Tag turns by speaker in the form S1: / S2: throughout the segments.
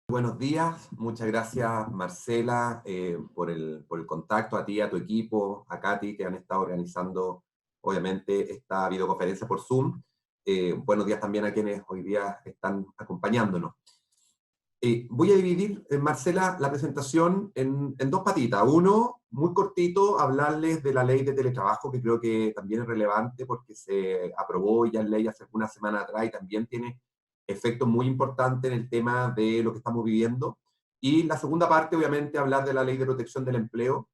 S1: Buenos días, muchas gracias Marcela por el contacto, a ti, a tu equipo, a Katy, que han estado organizando obviamente esta videoconferencia por Zoom. Buenos días también a quienes hoy día están acompañándonos. Voy a dividir, Marcela, la presentación en dos patitas. Uno, muy cortito, hablarles de la ley de teletrabajo, que creo que también es relevante porque se aprobó ya en ley hace una semana atrás y también tiene efectos muy importantes en el tema de lo que estamos viviendo. Y la segunda parte, obviamente, hablar de la ley de protección del empleo,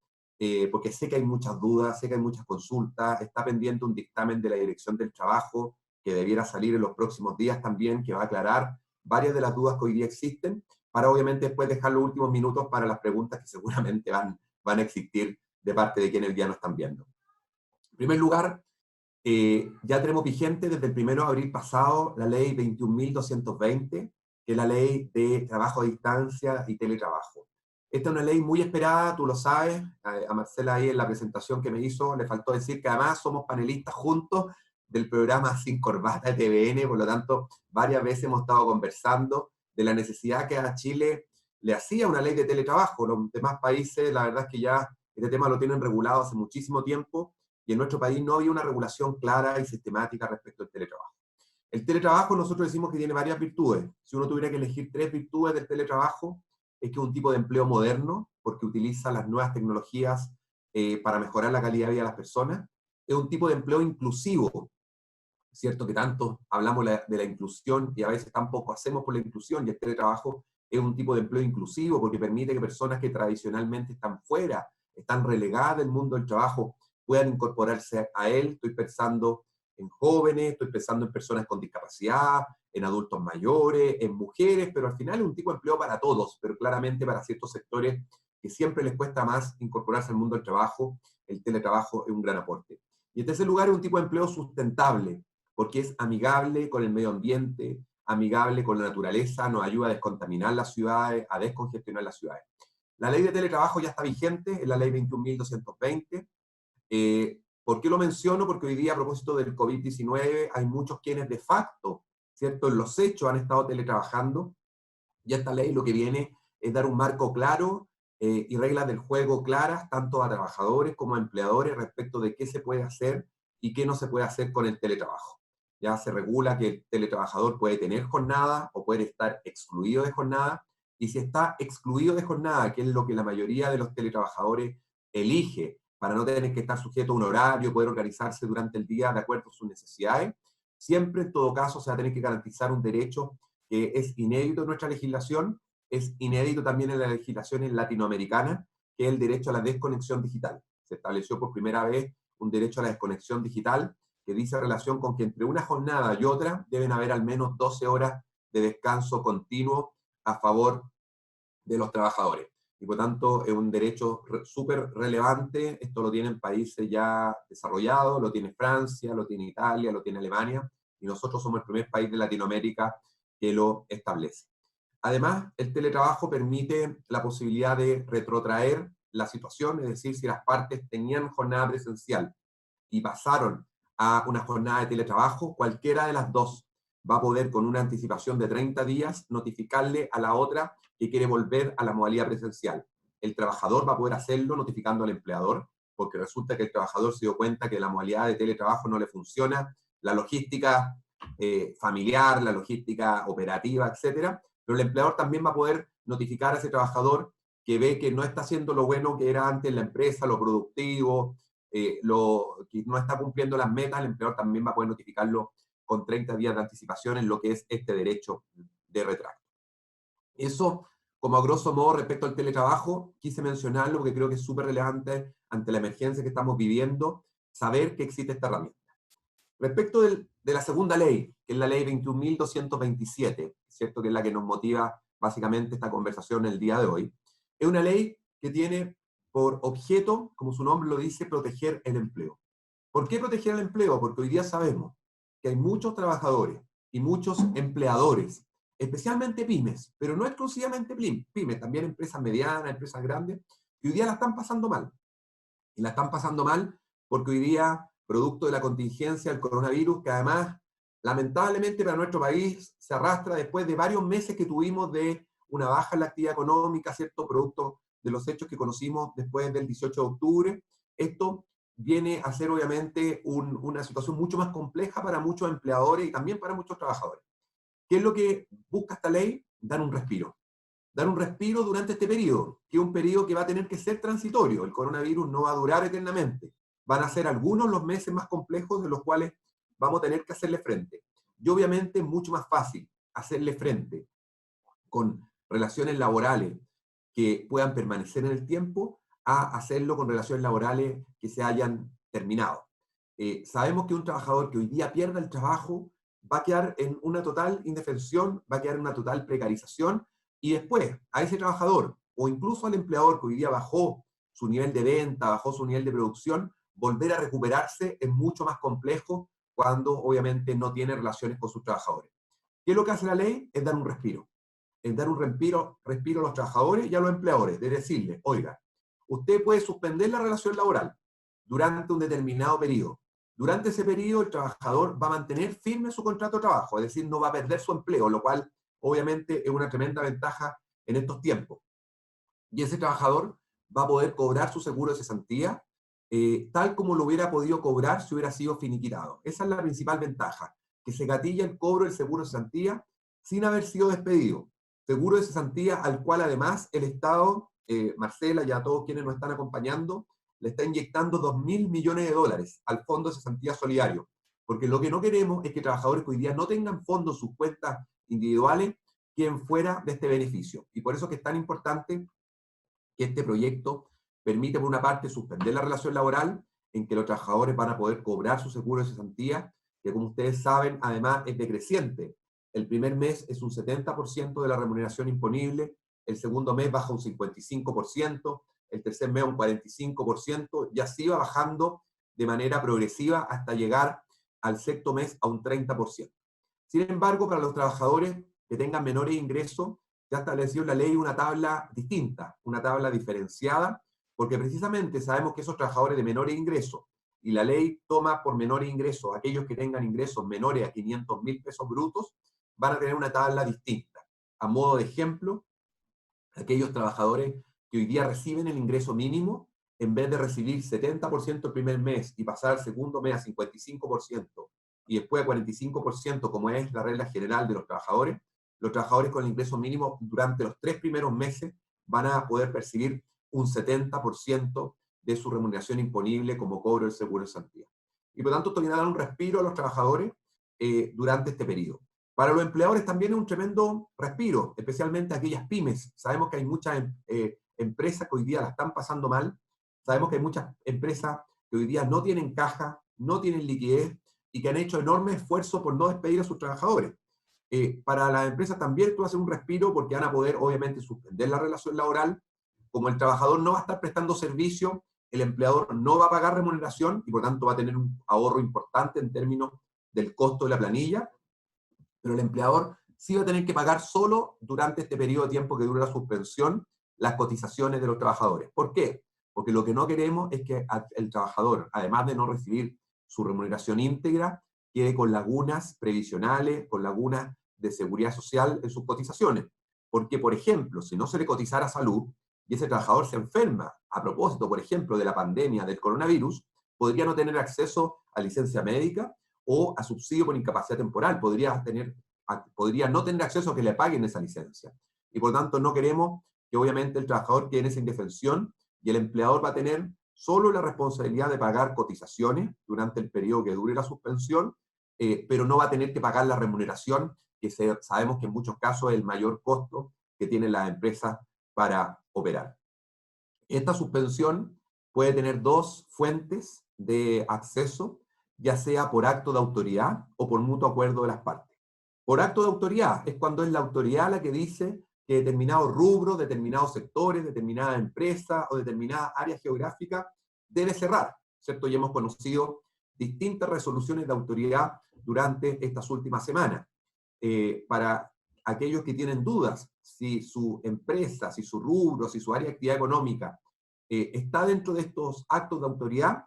S1: porque sé que hay muchas dudas, sé que hay muchas consultas, está pendiente un dictamen de la Dirección del Trabajo que debiera salir en los próximos días también, que va a aclarar varias de las dudas que hoy día existen, para obviamente después dejar los últimos minutos para las preguntas que seguramente van a existir de parte de quienes ya nos están viendo. En primer lugar, ya tenemos vigente desde el 1 de abril pasado la ley 21.220, que es la ley de trabajo a distancia y teletrabajo. Esta es una ley muy esperada, tú lo sabes, a Marcela ahí en la presentación que me hizo le faltó decir que además somos panelistas juntos del programa Sin Corbata de TVN, por lo tanto varias veces hemos estado conversando de la necesidad que a Chile le hacía una ley de teletrabajo. Los demás países, la verdad es que ya este tema lo tienen regulado hace muchísimo tiempo, y en nuestro país no había una regulación clara y sistemática respecto al teletrabajo. El teletrabajo nosotros decimos que tiene varias virtudes. Si uno tuviera que elegir tres virtudes del teletrabajo, es que es un tipo de empleo moderno, porque utiliza las nuevas tecnologías para mejorar la calidad de vida de las personas. Es un tipo de empleo inclusivo, ¿cierto? Que tanto hablamos de la inclusión y a veces tampoco hacemos por la inclusión, y el teletrabajo es un tipo de empleo inclusivo porque permite que personas que tradicionalmente están fuera, están relegadas del mundo del trabajo, puedan incorporarse a él. Estoy pensando en jóvenes, estoy pensando en personas con discapacidad, en adultos mayores, en mujeres, pero al final es un tipo de empleo para todos, pero claramente para ciertos sectores que siempre les cuesta más incorporarse al mundo del trabajo, el teletrabajo es un gran aporte. Y en tercer lugar, es un tipo de empleo sustentable, porque es amigable con el medio ambiente, amigable con la naturaleza, nos ayuda a descontaminar las ciudades, a descongestionar las ciudades. La ley de teletrabajo ya está vigente, es la ley 21.220. ¿Por qué lo menciono? Porque hoy día, a propósito del COVID-19, hay muchos quienes de facto, ¿cierto?, en los hechos han estado teletrabajando, y esta ley lo que viene es dar un marco claro y reglas del juego claras, tanto a trabajadores como a empleadores, respecto de qué se puede hacer y qué no se puede hacer con el teletrabajo. Ya se regula que el teletrabajador puede tener jornada o puede estar excluido de jornada, y si está excluido de jornada, que es lo que la mayoría de los teletrabajadores elige, para no tener que estar sujeto a un horario, poder organizarse durante el día de acuerdo a sus necesidades, siempre en todo caso se va a tener que garantizar un derecho que es inédito en nuestra legislación, es inédito también en la legislación latinoamericana, que es el derecho a la desconexión digital. Se estableció por primera vez un derecho a la desconexión digital que dice relación con que entre una jornada y otra deben haber al menos 12 horas de descanso continuo a favor de los trabajadores. Y por tanto es un derecho súper relevante. Esto lo tienen países ya desarrollados, lo tiene Francia, lo tiene Italia, lo tiene Alemania, y nosotros somos el primer país de Latinoamérica que lo establece. Además, el teletrabajo permite la posibilidad de retrotraer la situación, es decir, si las partes tenían jornada presencial y pasaron a una jornada de teletrabajo, cualquiera de las dos va a poder, con una anticipación de 30 días, notificarle a la otra que quiere volver a la modalidad presencial. El trabajador va a poder hacerlo notificando al empleador, porque resulta que el trabajador se dio cuenta que la modalidad de teletrabajo no le funciona, la logística familiar, la logística operativa, etcétera, pero el empleador también va a poder notificar a ese trabajador que ve que no está haciendo lo bueno que era antes en la empresa, lo productivo, que no está cumpliendo las metas. El empleador también va a poder notificarlo con 30 días de anticipación en lo que es este derecho de retracto. Eso, como a grosso modo, respecto al teletrabajo, quise mencionarlo porque creo que es súper relevante ante la emergencia que estamos viviendo, saber que existe esta herramienta. Respecto de la segunda ley, que es la ley 21.227, ¿cierto?, que es la que nos motiva básicamente esta conversación el día de hoy, es una ley que tiene por objeto, como su nombre lo dice, proteger el empleo. ¿Por qué proteger el empleo? Porque hoy día sabemos que hay muchos trabajadores y muchos empleadores, especialmente pymes, pero no exclusivamente pymes, también empresas medianas, empresas grandes, que hoy día la están pasando mal. Y la están pasando mal porque hoy día, producto de la contingencia del coronavirus, que además, lamentablemente para nuestro país, se arrastra después de varios meses que tuvimos de una baja en la actividad económica, ¿cierto? Producto de los hechos que conocimos después del 18 de octubre. Esto viene a ser obviamente una situación mucho más compleja para muchos empleadores y también para muchos trabajadores. ¿Qué es lo que busca esta ley? Dar un respiro. Dar un respiro durante este periodo, que es un periodo que va a tener que ser transitorio. El coronavirus no va a durar eternamente. Van a ser algunos los meses más complejos de los cuales vamos a tener que hacerle frente. Y obviamente es mucho más fácil hacerle frente con relaciones laborales que puedan permanecer en el tiempo a hacerlo con relaciones laborales que se hayan terminado. Sabemos que un trabajador que hoy día pierda el trabajo va a quedar en una total indefensión, va a quedar en una total precarización, y después a ese trabajador o incluso al empleador que hoy día bajó su nivel de venta, bajó su nivel de producción, volver a recuperarse es mucho más complejo cuando obviamente no tiene relaciones con sus trabajadores. ¿Qué es lo que hace la ley? Es dar un respiro. Es dar un respiro a los trabajadores y a los empleadores, de decirles, oiga, usted puede suspender la relación laboral durante un determinado periodo. Durante ese periodo el trabajador va a mantener firme su contrato de trabajo, es decir, no va a perder su empleo, lo cual obviamente es una tremenda ventaja en estos tiempos. Y ese trabajador va a poder cobrar su seguro de cesantía tal como lo hubiera podido cobrar si hubiera sido finiquitado. Esa es la principal ventaja, que se gatilla el cobro del seguro de cesantía sin haber sido despedido. Seguro de cesantía al cual además el Estado, Marcela y a todos quienes nos están acompañando, le está inyectando 2.000 millones de dólares al Fondo de Cesantía Solidario. Porque lo que no queremos es que trabajadores que hoy día no tengan fondos en sus cuentas individuales queden fuera de este beneficio. Y por eso que es tan importante que este proyecto permite, por una parte, suspender la relación laboral, en que los trabajadores van a poder cobrar su seguro de cesantía, que como ustedes saben, además es decreciente. El primer mes es un 70% de la remuneración imponible, el segundo mes baja un 55%, el tercer mes un 45%, y así va bajando de manera progresiva hasta llegar al sexto mes a un 30%. Sin embargo, para los trabajadores que tengan menores ingresos, se ha establecido en la ley una tabla distinta, una tabla diferenciada, porque precisamente sabemos que esos trabajadores de menores ingresos, y la ley toma por menores ingresos aquellos que tengan ingresos menores a 500.000 pesos brutos, van a tener una tabla distinta. A modo de ejemplo, aquellos trabajadores que hoy día reciben el ingreso mínimo, en vez de recibir 70% el primer mes y pasar al segundo mes a 55% y después a 45%, como es la regla general de los trabajadores con el ingreso mínimo durante los 3 primeros meses van a poder percibir un 70% de su remuneración imponible como cobro del seguro de cesantía. Y por lo tanto, esto viene a dar un respiro a los trabajadores durante este periodo. Para los empleadores también es un tremendo respiro, especialmente aquellas pymes. Sabemos que hay muchas empresas que hoy día la están pasando mal. Sabemos que hay muchas empresas que hoy día no tienen caja, no tienen liquidez y que han hecho enorme esfuerzo por no despedir a sus trabajadores. Para las empresas también esto va a ser un respiro porque van a poder obviamente suspender la relación laboral. Como el trabajador no va a estar prestando servicio, el empleador no va a pagar remuneración y por tanto va a tener un ahorro importante en términos del costo de la planilla, pero el empleador sí va a tener que pagar solo durante este periodo de tiempo que dura la suspensión las cotizaciones de los trabajadores. ¿Por qué? Porque lo que no queremos es que el trabajador, además de no recibir su remuneración íntegra, quede con lagunas previsionales, con lagunas de seguridad social en sus cotizaciones. Porque, por ejemplo, si no se le cotizara salud y ese trabajador se enferma, a propósito, por ejemplo, de la pandemia del coronavirus, podría no tener acceso a licencia médica o a subsidio por incapacidad temporal, podría no tener acceso a que le paguen esa licencia. Y por tanto no queremos que obviamente el trabajador quede en esa indefensión y el empleador va a tener solo la responsabilidad de pagar cotizaciones durante el periodo que dure la suspensión, pero no va a tener que pagar la remuneración, que sabemos que en muchos casos es el mayor costo que tienen las empresas para operar. Esta suspensión puede tener dos fuentes de acceso, ya sea por acto de autoridad o por mutuo acuerdo de las partes. Por acto de autoridad es cuando es la autoridad la que dice que determinados rubros, determinados sectores, determinadas empresas o determinadas áreas geográficas debe cerrar, ¿cierto? Y hemos conocido distintas resoluciones de autoridad durante estas últimas semanas. Para aquellos que tienen dudas si su empresa, si su rubro, si su área de actividad económica está dentro de estos actos de autoridad,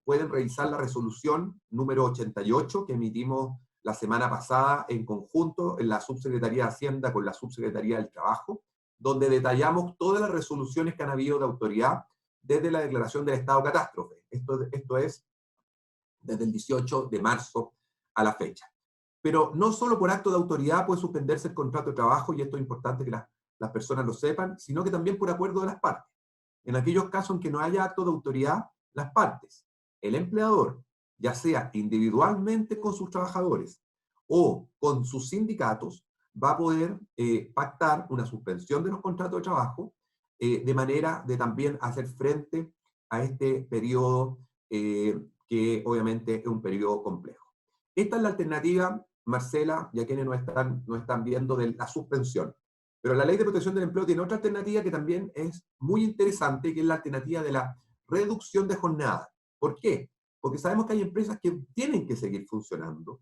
S1: pueden revisar la resolución número 88 que emitimos la semana pasada en conjunto en la Subsecretaría de Hacienda con la Subsecretaría del Trabajo, donde detallamos todas las resoluciones que han habido de autoridad desde la declaración del estado de catástrofe. Esto es desde el 18 de marzo a la fecha. Pero no solo por acto de autoridad puede suspenderse el contrato de trabajo, y esto es importante que las personas lo sepan, sino que también por acuerdo de las partes. En aquellos casos en que no haya acto de autoridad, las partes, el empleador, ya sea individualmente con sus trabajadores o con sus sindicatos, va a poder pactar una suspensión de los contratos de trabajo de manera de también hacer frente a este periodo que obviamente es un periodo complejo. Esta es la alternativa, Marcela, y a quienes nos están viendo, de la suspensión. Pero la Ley de Protección del Empleo tiene otra alternativa que también es muy interesante, que es la alternativa de la reducción de jornada. ¿Por qué? Porque sabemos que hay empresas que tienen que seguir funcionando,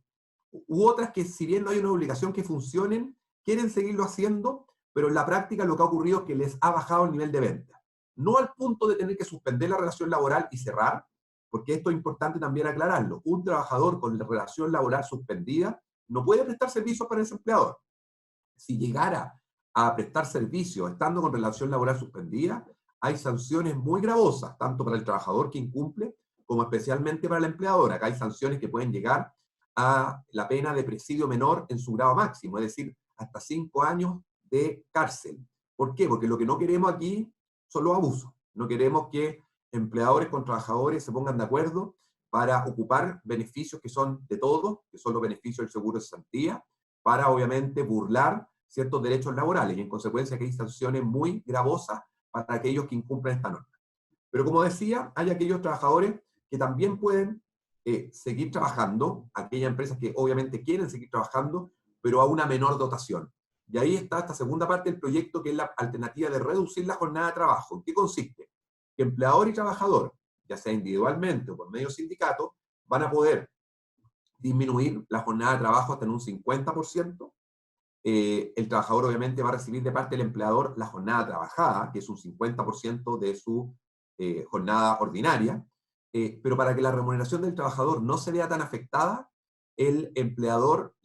S1: u otras que, si bien no hay una obligación que funcionen, quieren seguirlo haciendo, pero en la práctica lo que ha ocurrido es que les ha bajado el nivel de venta. No al punto de tener que suspender la relación laboral y cerrar, porque esto es importante también aclararlo. Un trabajador con la relación laboral suspendida no puede prestar servicios para ese empleador. Si llegara a prestar servicios estando con relación laboral suspendida, hay sanciones muy gravosas, tanto para el trabajador que incumple, como especialmente para el empleador. Acá hay sanciones que pueden llegar a la pena de presidio menor en su grado máximo, es decir, hasta 5 años de cárcel. ¿Por qué? Porque lo que no queremos aquí son los abusos. No queremos que empleadores con trabajadores se pongan de acuerdo para ocupar beneficios que son de todos, que son los beneficios del seguro de cesantía, para obviamente burlar ciertos derechos laborales, y en consecuencia que hay sanciones muy gravosas para aquellos que incumplen esta norma. Pero como decía, hay aquellos trabajadores que también pueden seguir trabajando, aquellas empresas que obviamente quieren seguir trabajando, pero a una menor dotación. Y ahí está esta segunda parte del proyecto, que es la alternativa de reducir la jornada de trabajo. ¿En qué consiste? Que empleador y trabajador, ya sea individualmente o por medio de sindicato, van a poder disminuir la jornada de trabajo hasta en un 50%. El trabajador obviamente va a recibir de parte del empleador la jornada trabajada, que es un 50% de su jornada ordinaria, pero para que la remuneración del trabajador no se vea tan afectada, el empleador,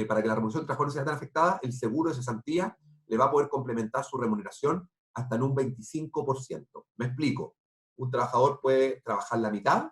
S1: para que la remuneración del trabajador no se vea tan afectada, el seguro de cesantía le va a poder complementar su remuneración hasta en un 25%. Me explico. Un trabajador puede trabajar la mitad,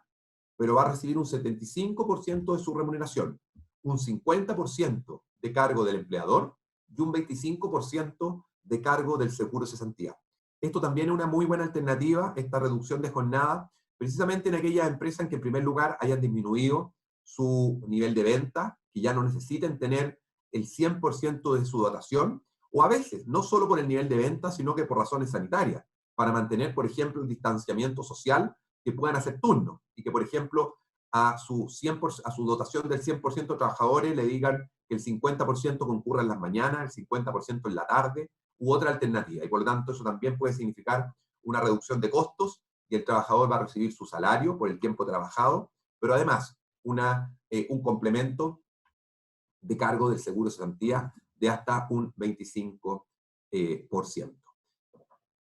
S1: pero va a recibir un 75% de su remuneración, un 50% de cargo del empleador y un 25% de cargo del seguro de cesantía. Esto también es una muy buena alternativa, esta reducción de jornada, precisamente en aquellas empresas en que en primer lugar hayan disminuido su nivel de venta, que ya no necesiten tener el 100% de su dotación, o a veces no solo por el nivel de venta, sino que por razones sanitarias, para mantener, por ejemplo, el distanciamiento social, que puedan hacer turnos y que, por ejemplo, a su dotación del 100% de trabajadores le digan que el 50% concurra en las mañanas, el 50% en la tarde, u otra alternativa. Y por lo tanto, eso también puede significar una reducción de costos, y el trabajador va a recibir su salario por el tiempo trabajado, pero además un complemento de cargo del seguro de cesantía de hasta un 25%.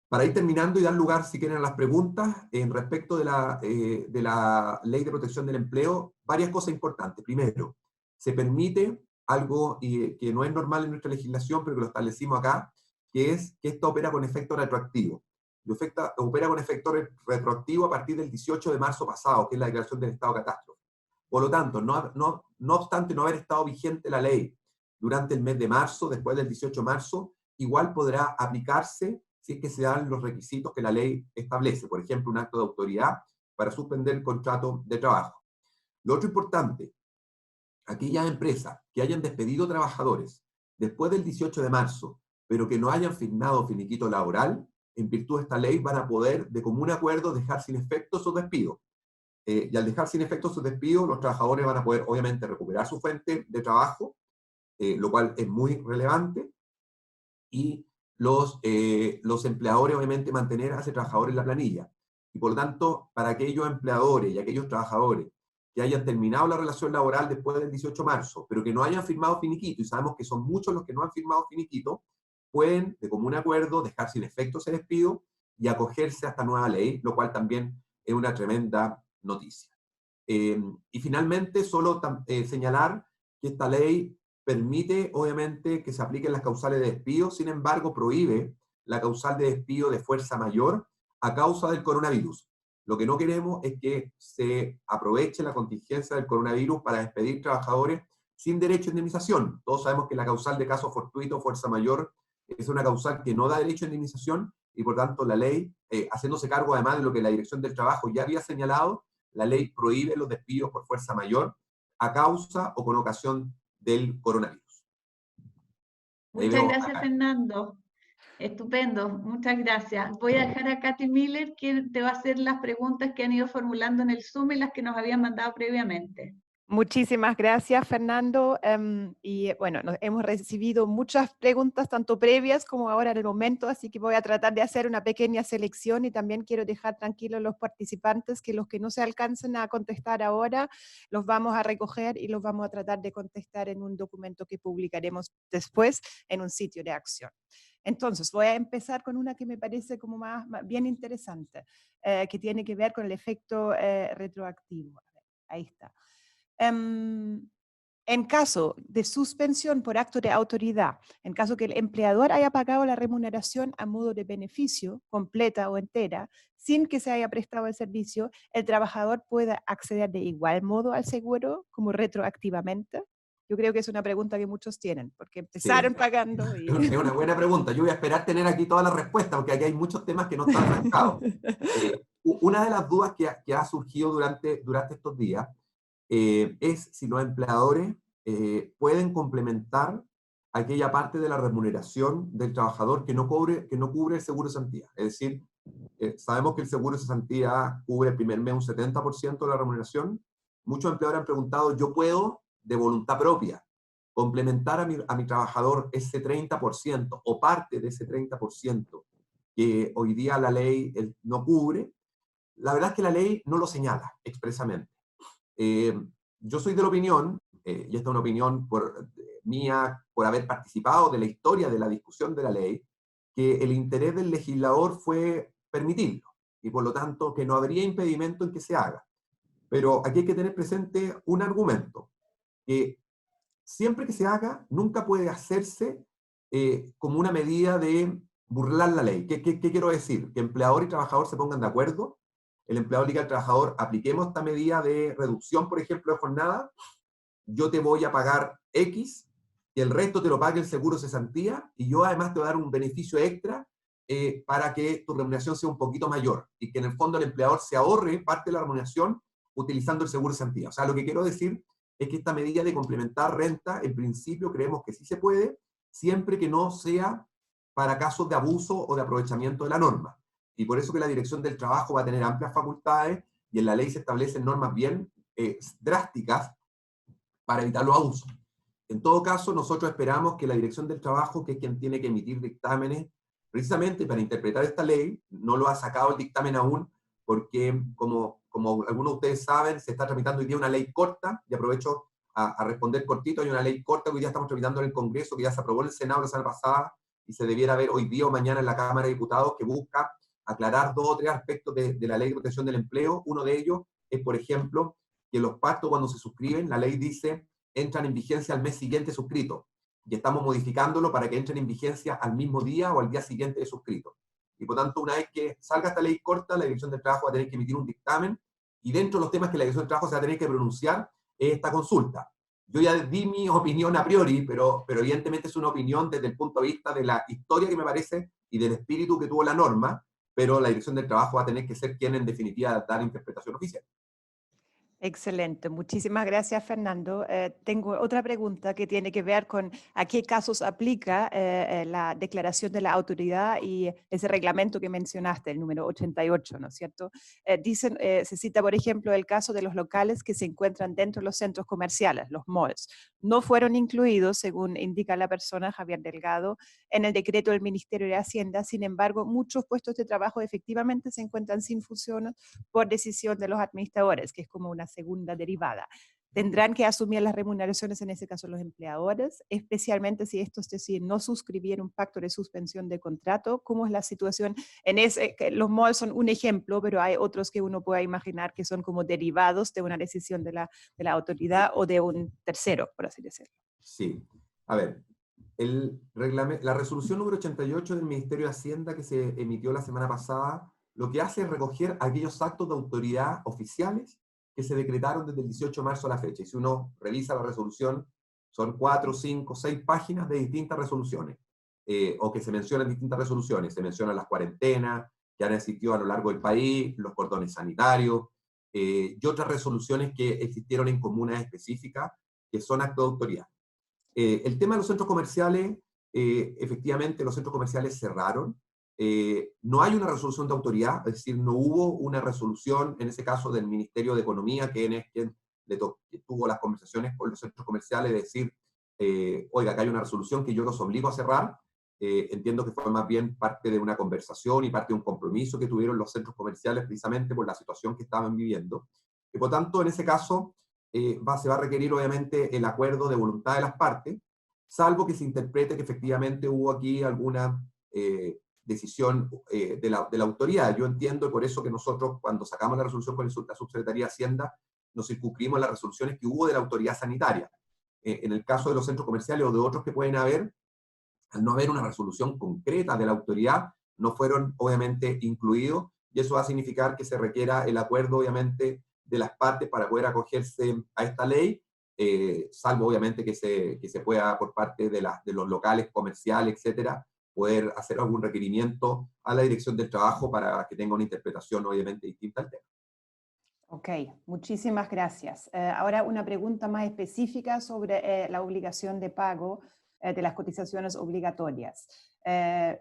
S1: Para ir terminando y dar lugar, si quieren, a las preguntas, en respecto de la Ley de Protección del Empleo, varias cosas importantes. Primero, se permite algo que no es normal en nuestra legislación, pero que lo establecimos acá, que es que esto opera con efecto retroactivo. Y opera con efecto retroactivo a partir del 18 de marzo pasado, que es la declaración del estado de catástrofe. Por lo tanto, no obstante no haber estado vigente la ley durante el mes de marzo, después del 18 de marzo, igual podrá aplicarse si es que se dan los requisitos que la ley establece, por ejemplo, un acto de autoridad para suspender el contrato de trabajo. Lo otro importante, aquellas empresas que hayan despedido trabajadores después del 18 de marzo, pero que no hayan firmado finiquito laboral, en virtud de esta ley van a poder, de común acuerdo, dejar sin efecto esos despidos. Y al dejar sin efecto esos despidos, los trabajadores van a poder, obviamente, recuperar su fuente de trabajo, lo cual es muy relevante, y los empleadores, obviamente, mantener a ese trabajador en la planilla. Y por lo tanto, para aquellos empleadores y aquellos trabajadores que hayan terminado la relación laboral después del 18 de marzo, pero que no hayan firmado finiquito, y sabemos que son muchos los que no han firmado finiquito, pueden, de común acuerdo, dejar sin efecto ese despido y acogerse a esta nueva ley, lo cual también es una tremenda noticia. Y finalmente, solo señalar que esta ley permite, obviamente, que se apliquen las causales de despido, sin embargo, prohíbe la causal de despido de fuerza mayor a causa del coronavirus. Lo que no queremos es que se aproveche la contingencia del coronavirus para despedir trabajadores sin derecho a indemnización. Todos sabemos que la causal de caso fortuito, fuerza mayor, es una causal que no da derecho a indemnización y por tanto la ley, haciéndose cargo además de lo que la Dirección del Trabajo ya había señalado, la ley prohíbe los despidos por fuerza mayor a causa o con ocasión del coronavirus.
S2: Muchas gracias, Fernando. Estupendo, muchas gracias. Voy a dejar a Katy Miller, que te va a hacer las preguntas que han ido formulando en el Zoom y las que nos habían mandado previamente.
S3: Muchísimas gracias, Fernando. Y bueno, hemos recibido muchas preguntas, tanto previas como ahora en el momento, así que voy a tratar de hacer una pequeña selección y también quiero dejar tranquilos a los participantes que los que no se alcancen a contestar ahora, los vamos a recoger y los vamos a tratar de contestar en un documento que publicaremos después en un sitio de acción. Entonces, voy a empezar con una que me parece como más bien interesante, que tiene que ver con el efecto retroactivo. A ver, ahí está. En caso de suspensión por acto de autoridad, en caso que el empleador haya pagado la remuneración a modo de beneficio, completa o entera, sin que se haya prestado el servicio, el trabajador pueda acceder de igual modo al seguro como retroactivamente. Yo creo que es una pregunta que muchos tienen, porque empezaron pagando. Y...
S1: Es una buena pregunta. Yo voy a esperar tener aquí todas las respuestas, porque aquí hay muchos temas que no están marcados. Una de las dudas que ha surgido durante estos días es si los empleadores pueden complementar aquella parte de la remuneración del trabajador que no cubre el seguro de cesantía. Es decir, sabemos que el seguro de cesantía cubre el primer mes un 70% de la remuneración. Muchos empleadores han preguntado, ¿yo puedo, de voluntad propia, complementar a mi trabajador ese 30% o parte de ese 30% que hoy día la ley no cubre? La verdad es que la ley no lo señala expresamente. Yo soy de la opinión, y esta es una opinión mía por haber participado de la historia de la discusión de la ley, que el interés del legislador fue permitirlo, y por lo tanto que no habría impedimento en que se haga. Pero aquí hay que tener presente un argumento, que siempre que se haga, nunca puede hacerse como una medida de burlar la ley. ¿Qué quiero decir? Que empleador y trabajador se pongan de acuerdo, el empleador diga al trabajador, apliquemos esta medida de reducción, por ejemplo, de jornada, yo te voy a pagar X, y el resto te lo pague el seguro cesantía, y yo además te voy a dar un beneficio extra para que tu remuneración sea un poquito mayor, y que en el fondo el empleador se ahorre parte de la remuneración utilizando el seguro cesantía. O sea, lo que quiero decir es que esta medida de complementar renta, en principio creemos que sí se puede, siempre que no sea para casos de abuso o de aprovechamiento de la norma. Y por eso que la Dirección del Trabajo va a tener amplias facultades y en la ley se establecen normas bien drásticas para evitar los abusos. En todo caso, nosotros esperamos que la Dirección del Trabajo, que es quien tiene que emitir dictámenes, precisamente para interpretar esta ley, no lo ha sacado el dictamen aún, porque como algunos de ustedes saben, se está tramitando hoy día una ley corta, y aprovecho a responder cortito, hay una ley corta que hoy día estamos tramitando en el Congreso, que ya se aprobó en el Senado la semana pasada, y se debiera ver hoy día o mañana en la Cámara de Diputados, que busca aclarar 2 o 3 aspectos de la Ley de Protección del Empleo. Uno de ellos es, por ejemplo, que los pactos cuando se suscriben, la ley dice, entran en vigencia al mes siguiente suscrito, y estamos modificándolo para que entren en vigencia al mismo día o al día siguiente de suscrito. Y por tanto, una vez que salga esta ley corta, la Dirección del Trabajo va a tener que emitir un dictamen, y dentro de los temas que la Dirección del Trabajo se va a tener que pronunciar es esta consulta. Yo ya di mi opinión a priori, pero evidentemente es una opinión desde el punto de vista de la historia que me parece y del espíritu que tuvo la norma, pero la Dirección del Trabajo va a tener que ser quien en definitiva da la interpretación oficial.
S3: Excelente, muchísimas gracias, Fernando. Tengo otra pregunta que tiene que ver con a qué casos aplica la declaración de la autoridad y ese reglamento que mencionaste, el número 88, ¿no es cierto? Se cita, por ejemplo, el caso de los locales que se encuentran dentro de los centros comerciales, los malls. No fueron incluidos, según indica la persona, Javier Delgado, en el decreto del Ministerio de Hacienda. Sin embargo, muchos puestos de trabajo efectivamente se encuentran sin funciones por decisión de los administradores, que es como una segunda derivada. Tendrán que asumir las remuneraciones, en ese caso los empleadores, especialmente si estos deciden no suscribir un pacto de suspensión de contrato. ¿Cómo es la situación? Los malls son un ejemplo, pero hay otros que uno pueda imaginar que son como derivados de una decisión de la autoridad o de un tercero, por así decirlo.
S1: Sí, a ver, La resolución número 88 del Ministerio de Hacienda que se emitió la semana pasada, lo que hace es recoger aquellos actos de autoridad oficiales que se decretaron desde el 18 de marzo a la fecha. Y si uno revisa la resolución, son 4, 5, 6 páginas de distintas resoluciones, o que se mencionan distintas resoluciones. Se mencionan las cuarentenas que han existido a lo largo del país, los cordones sanitarios, y otras resoluciones que existieron en comunas específicas, que son actos de autoridad. El tema de los centros comerciales, efectivamente los centros comerciales cerraron. No hay una resolución de autoridad, es decir, no hubo una resolución, en ese caso del Ministerio de Economía, que tuvo las conversaciones con los centros comerciales, de decir, oiga, acá hay una resolución que yo los obligo a cerrar. Entiendo que fue más bien parte de una conversación y parte de un compromiso que tuvieron los centros comerciales precisamente por la situación que estaban viviendo. Y por tanto, en ese caso, se va a requerir obviamente el acuerdo de voluntad de las partes, salvo que se interprete que efectivamente hubo aquí alguna decisión de la autoridad. Yo entiendo, y por eso que nosotros cuando sacamos la resolución con la Subsecretaría de Hacienda, nos circunscribimos en las resoluciones que hubo de la autoridad sanitaria. En el caso de los centros comerciales o de otros que pueden haber, al no haber una resolución concreta de la autoridad, no fueron obviamente incluidos, y eso va a significar que se requiera el acuerdo obviamente de las partes para poder acogerse a esta ley, salvo obviamente que se pueda por parte de los locales comerciales, etcétera, poder hacer algún requerimiento a la Dirección del Trabajo para que tenga una interpretación obviamente distinta al tema.
S3: Ok, muchísimas gracias. Ahora una pregunta más específica sobre la obligación de pago de las cotizaciones obligatorias.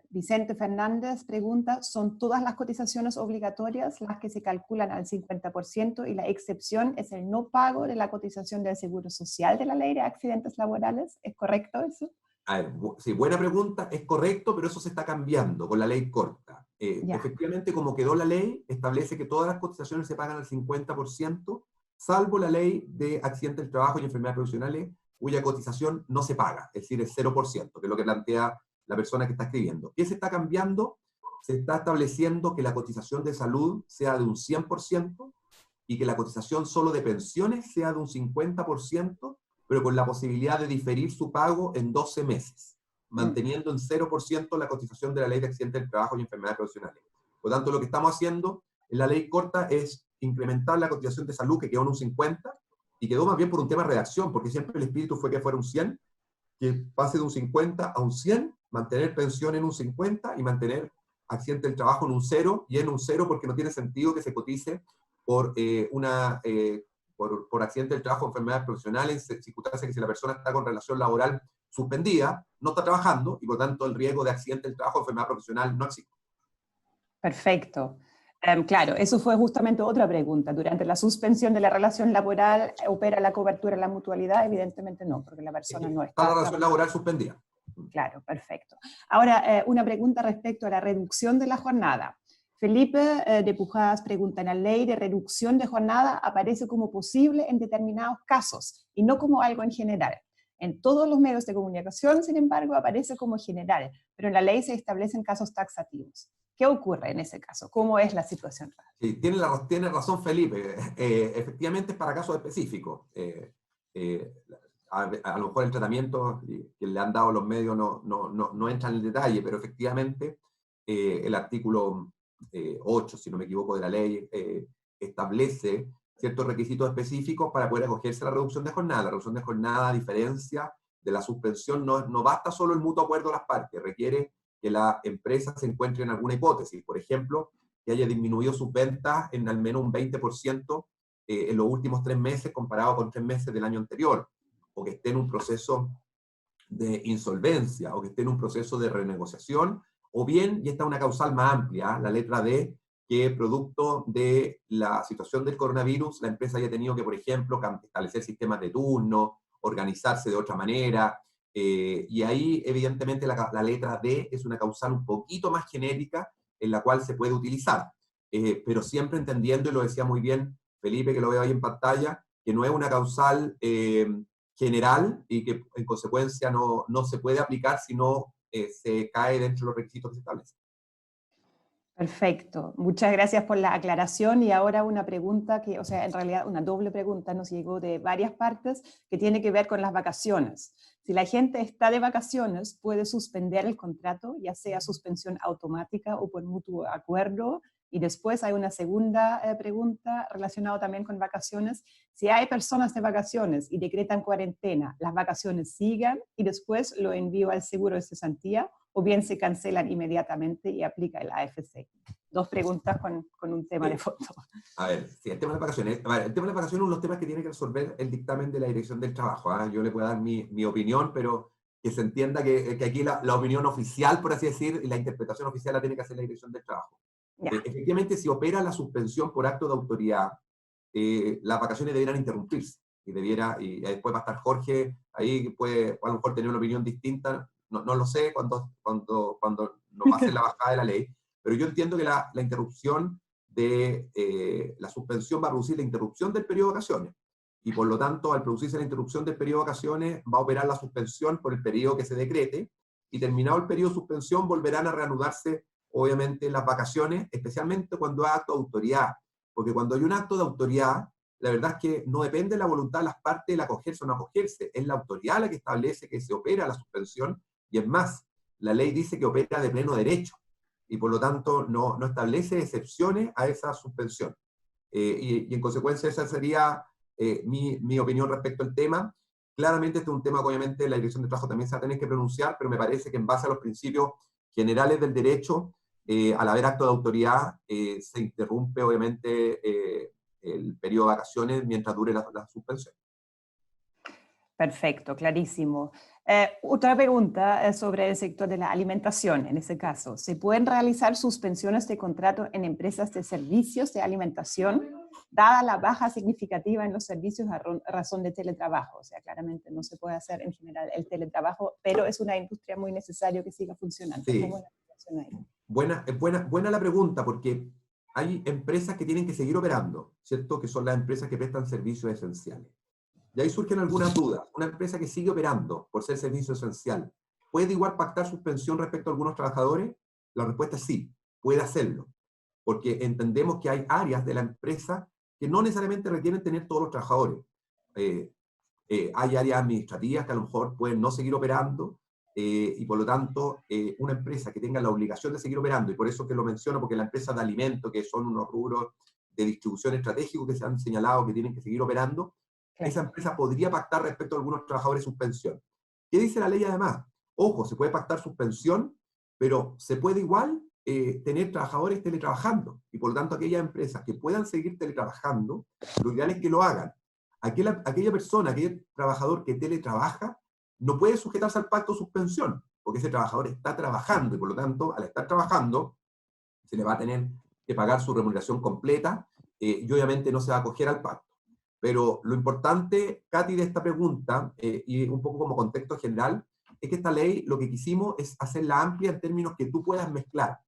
S3: Vicente Fernández pregunta, ¿son todas las cotizaciones obligatorias las que se calculan al 50% y la excepción es el no pago de la cotización del Seguro Social de la Ley de Accidentes Laborales? ¿Es correcto eso?
S1: A ver, sí, buena pregunta, es correcto, pero eso se está cambiando con la ley corta. Efectivamente, como quedó la ley, establece que todas las cotizaciones se pagan al 50%, salvo la ley de accidentes del trabajo y enfermedades profesionales, cuya cotización no se paga, es decir, es 0%, que es lo que plantea la persona que está escribiendo. ¿Qué se está cambiando? Se está estableciendo que la cotización de salud sea de un 100% y que la cotización solo de pensiones sea de un 50%, pero con la posibilidad de diferir su pago en 12 meses, manteniendo en 0% la cotización de la ley de accidentes del trabajo y enfermedades profesionales. Por lo tanto, lo que estamos haciendo en la ley corta es incrementar la cotización de salud, que quedó en un 50%, y quedó más bien por un tema de redacción, porque siempre el espíritu fue que fuera un 100%, que pase de un 50 a un 100, mantener pensión en un 50 y mantener accidente del trabajo en un 0, y en un 0 porque no tiene sentido que se cotice por por accidente del trabajo o enfermedades profesionales, circunstancias que si la persona está con relación laboral suspendida, no está trabajando, y por tanto el riesgo de accidente del trabajo o enfermedad profesional no existe.
S3: Perfecto. Claro, eso fue justamente otra pregunta. Durante la suspensión de la relación laboral, ¿opera la cobertura de la mutualidad? Evidentemente no, porque la persona no está...
S1: Está la relación laboral suspendida.
S3: Claro, perfecto. Ahora, una pregunta respecto a la reducción de la jornada. Felipe de Pujadas pregunta, ¿en la ley de reducción de jornada aparece como posible en determinados casos y no como algo en general? En todos los medios de comunicación, sin embargo, aparece como general, pero en la ley se establecen casos taxativos. ¿Qué ocurre en ese caso? ¿Cómo es la situación?
S1: Sí, tiene razón Felipe. Efectivamente es para casos específicos. A lo mejor el tratamiento que le han dado los medios no entra en el detalle, pero efectivamente el artículo 8, si no me equivoco, de la ley establece ciertos requisitos específicos para poder acogerse a la reducción de jornada. La reducción de jornada, a diferencia de la suspensión, no basta solo el mutuo acuerdo de las partes, requiere que la empresa se encuentre en alguna hipótesis. Por ejemplo, que haya disminuido sus ventas en al menos un 20% en los últimos 3 meses comparado con 3 meses del año anterior, o que esté en un proceso de insolvencia, o que esté en un proceso de renegociación, o bien, y esta es una causal más amplia, la letra D, que producto de la situación del coronavirus, la empresa haya tenido que, por ejemplo, establecer sistemas de turno, organizarse de otra manera, y ahí, evidentemente, la letra D es una causal un poquito más genérica en la cual se puede utilizar, pero siempre entendiendo, y lo decía muy bien Felipe, que lo veo ahí en pantalla, que no es una causal general y que en consecuencia no se puede aplicar si no se cae dentro de los requisitos que se establecen.
S3: Perfecto, muchas gracias por la aclaración. Y ahora una pregunta que, o sea, en realidad una doble pregunta nos llegó de varias partes que tiene que ver con las vacaciones. Si la gente está de vacaciones, puede suspender el contrato, ya sea suspensión automática o por mutuo acuerdo. Y después hay una segunda pregunta relacionada también con vacaciones. Si hay personas de vacaciones y decretan cuarentena, ¿las vacaciones sigan y después lo envío al seguro de cesantía o bien se cancelan inmediatamente y aplica el AFC? Dos preguntas con un tema de fondo.
S1: A ver, sí, el tema de las vacaciones. A ver, el tema de las vacaciones es uno de los temas que tiene que resolver el dictamen de la Dirección del Trabajo. ¿Ah? Yo le puedo dar mi opinión, pero que se entienda que aquí la opinión oficial, por así decir, y la interpretación oficial la tiene que hacer la Dirección del Trabajo. Efectivamente, si opera la suspensión por acto de autoridad, las vacaciones debieran interrumpirse. Y después va a estar Jorge, ahí puede a lo mejor tener una opinión distinta, no lo sé cuando nos va a hacer la bajada de la ley, pero yo entiendo que la interrupción de la suspensión va a producir la interrupción del periodo de vacaciones, y por lo tanto, al producirse la interrupción del periodo de vacaciones, va a operar la suspensión por el periodo que se decrete, y terminado el periodo de suspensión, volverán a reanudarse, obviamente, las vacaciones, especialmente cuando hay acto de autoridad, porque cuando hay un acto de autoridad, la verdad es que no depende de la voluntad de las partes el acogerse o no acogerse, es la autoridad la que establece que se opera la suspensión, y es más, la ley dice que opera de pleno derecho, y por lo tanto no establece excepciones a esa suspensión. Y en consecuencia esa sería mi opinión respecto al tema. Claramente este es un tema que obviamente la Dirección de Trabajo también se va a tener que pronunciar, pero me parece que en base a los principios generales del derecho, al haber acto de autoridad, se interrumpe obviamente el periodo de vacaciones mientras dure la suspensión.
S3: Perfecto, clarísimo. Otra pregunta sobre el sector de la alimentación, en ese caso. ¿Se pueden realizar suspensiones de contrato en empresas de servicios de alimentación, dada la baja significativa en los servicios a razón de teletrabajo? O sea, claramente no se puede hacer en general el teletrabajo, pero es una industria muy necesaria que siga funcionando.
S1: Sí.
S3: ¿Cómo es la situación ahí?
S1: Buena la pregunta, porque hay empresas que tienen que seguir operando, ¿cierto? Que son las empresas que prestan servicios esenciales. Y ahí surgen algunas dudas. Una empresa que sigue operando por ser servicio esencial, ¿puede igual pactar suspensión respecto a algunos trabajadores? La respuesta es sí, puede hacerlo. Porque entendemos que hay áreas de la empresa que no necesariamente requieren tener todos los trabajadores. Hay áreas administrativas que a lo mejor pueden no seguir operando, y por lo tanto, una empresa que tenga la obligación de seguir operando, y por eso que lo menciono, porque la empresa de alimentos, que son unos rubros de distribución estratégico que se han señalado que tienen que seguir operando, esa empresa podría pactar respecto a algunos trabajadores suspensión. ¿Qué dice la ley además? Ojo, se puede pactar suspensión, pero se puede igual tener trabajadores teletrabajando, y por lo tanto aquellas empresas que puedan seguir teletrabajando, lo ideal es que lo hagan. Aquella persona, aquel trabajador que teletrabaja, no puede sujetarse al pacto de suspensión, porque ese trabajador está trabajando, y por lo tanto, al estar trabajando, se le va a tener que pagar su remuneración completa, y obviamente no se va a acoger al pacto. Pero lo importante, Katy, de esta pregunta, y un poco como contexto general, es que esta ley lo que quisimos es hacerla amplia en términos que tú puedas mezclar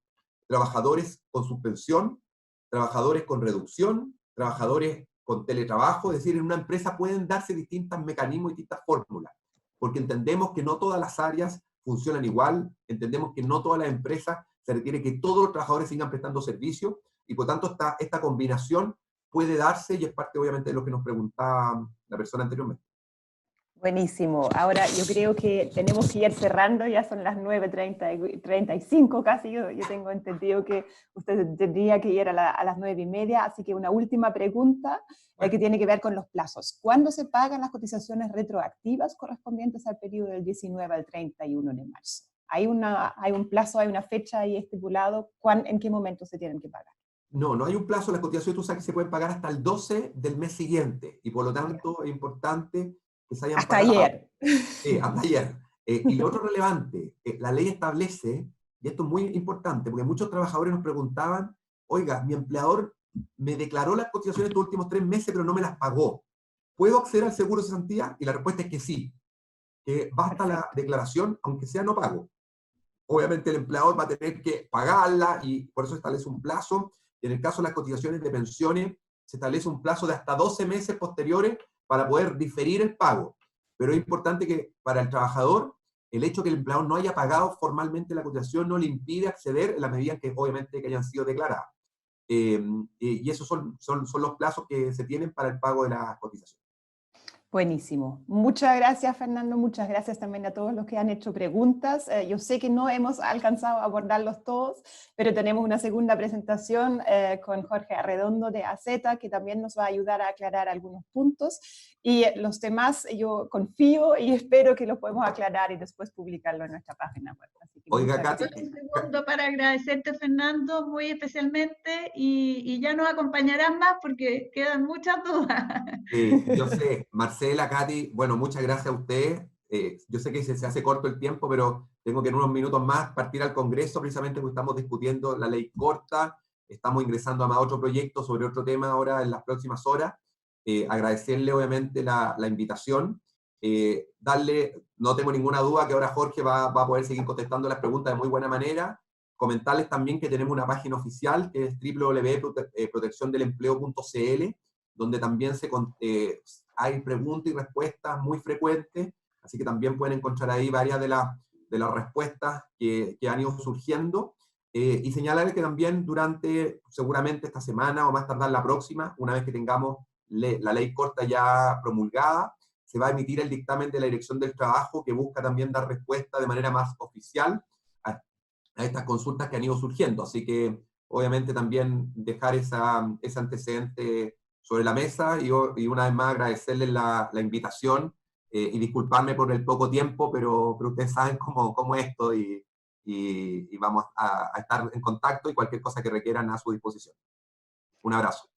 S1: trabajadores con suspensión, trabajadores con reducción, trabajadores con teletrabajo, es decir, en una empresa pueden darse distintos mecanismos y distintas fórmulas, porque entendemos que no todas las áreas funcionan igual, entendemos que no todas las empresas se requiere que todos los trabajadores sigan prestando servicio, y por tanto esta combinación puede darse, y es parte obviamente de lo que nos preguntaba la persona anteriormente.
S3: Buenísimo. Ahora yo creo que tenemos que ir cerrando, ya son las 9:35 casi, yo tengo entendido que usted tendría que ir a las 9:30, así que una última pregunta que tiene que ver con los plazos. ¿Cuándo se pagan las cotizaciones retroactivas correspondientes al periodo del 19 al 31 de marzo? ¿Hay un plazo, hay una fecha ahí estipulado? ¿En qué momento se tienen que pagar?
S1: No hay un plazo, las cotizaciones tú sabes que se pueden pagar hasta el 12 del mes siguiente, y por lo tanto es importante que se hayan
S3: hasta
S1: pagado.
S3: Ayer.
S1: Sí, hasta ayer. Y lo otro relevante, la ley establece, y esto es muy importante, porque muchos trabajadores nos preguntaban, oiga, mi empleador me declaró las cotizaciones estos últimos 3 meses, pero no me las pagó. ¿Puedo acceder al seguro de cesantía? Y la respuesta es que sí, que basta la declaración, aunque sea no pago. Obviamente el empleador va a tener que pagarla, y por eso establece un plazo. En el caso de las cotizaciones de pensiones, se establece un plazo de hasta 12 meses posteriores para poder diferir el pago. Pero es importante que para el trabajador, el hecho de que el empleador no haya pagado formalmente la cotización no le impide acceder en la medida en que obviamente que hayan sido declaradas. Y esos son los plazos que se tienen para el pago de la cotización.
S3: Buenísimo. Muchas gracias, Fernando. Muchas gracias también a todos los que han hecho preguntas. Yo sé que no hemos alcanzado a abordarlos todos, pero tenemos una segunda presentación con Jorge Arredondo de AZ, que también nos va a ayudar a aclarar algunos puntos. Y los demás yo confío y espero que los podemos aclarar y después publicarlo en nuestra página web. Así que
S1: oiga, Katy.
S2: Un segundo para agradecerte, Fernando, muy especialmente, y ya nos acompañarás más porque quedan muchas dudas.
S1: Sí, yo sé, Marcela, Katy, bueno, muchas gracias a ustedes. Yo sé que se hace corto el tiempo, pero tengo que en unos minutos más partir al Congreso, precisamente porque estamos discutiendo la ley corta, estamos ingresando a más otro proyecto sobre otro tema ahora en las próximas horas. Agradecerle obviamente la invitación, no tengo ninguna duda que ahora Jorge va a poder seguir contestando las preguntas de muy buena manera. Comentarles también que tenemos una página oficial que es www.protecciondelempleo.cl, donde también hay preguntas y respuestas muy frecuentes, así que también pueden encontrar ahí varias de las respuestas que han ido surgiendo, y señalar que también seguramente esta semana o más tardar la próxima, una vez que tengamos la ley corta ya promulgada, se va a emitir el dictamen de la Dirección del Trabajo, que busca también dar respuesta de manera más oficial a estas consultas que han ido surgiendo, así que obviamente también dejar ese antecedente sobre la mesa, y una vez más agradecerles la invitación, y disculparme por el poco tiempo, pero ustedes saben cómo es esto, y vamos a estar en contacto, y cualquier cosa que requieran a su disposición. Un abrazo.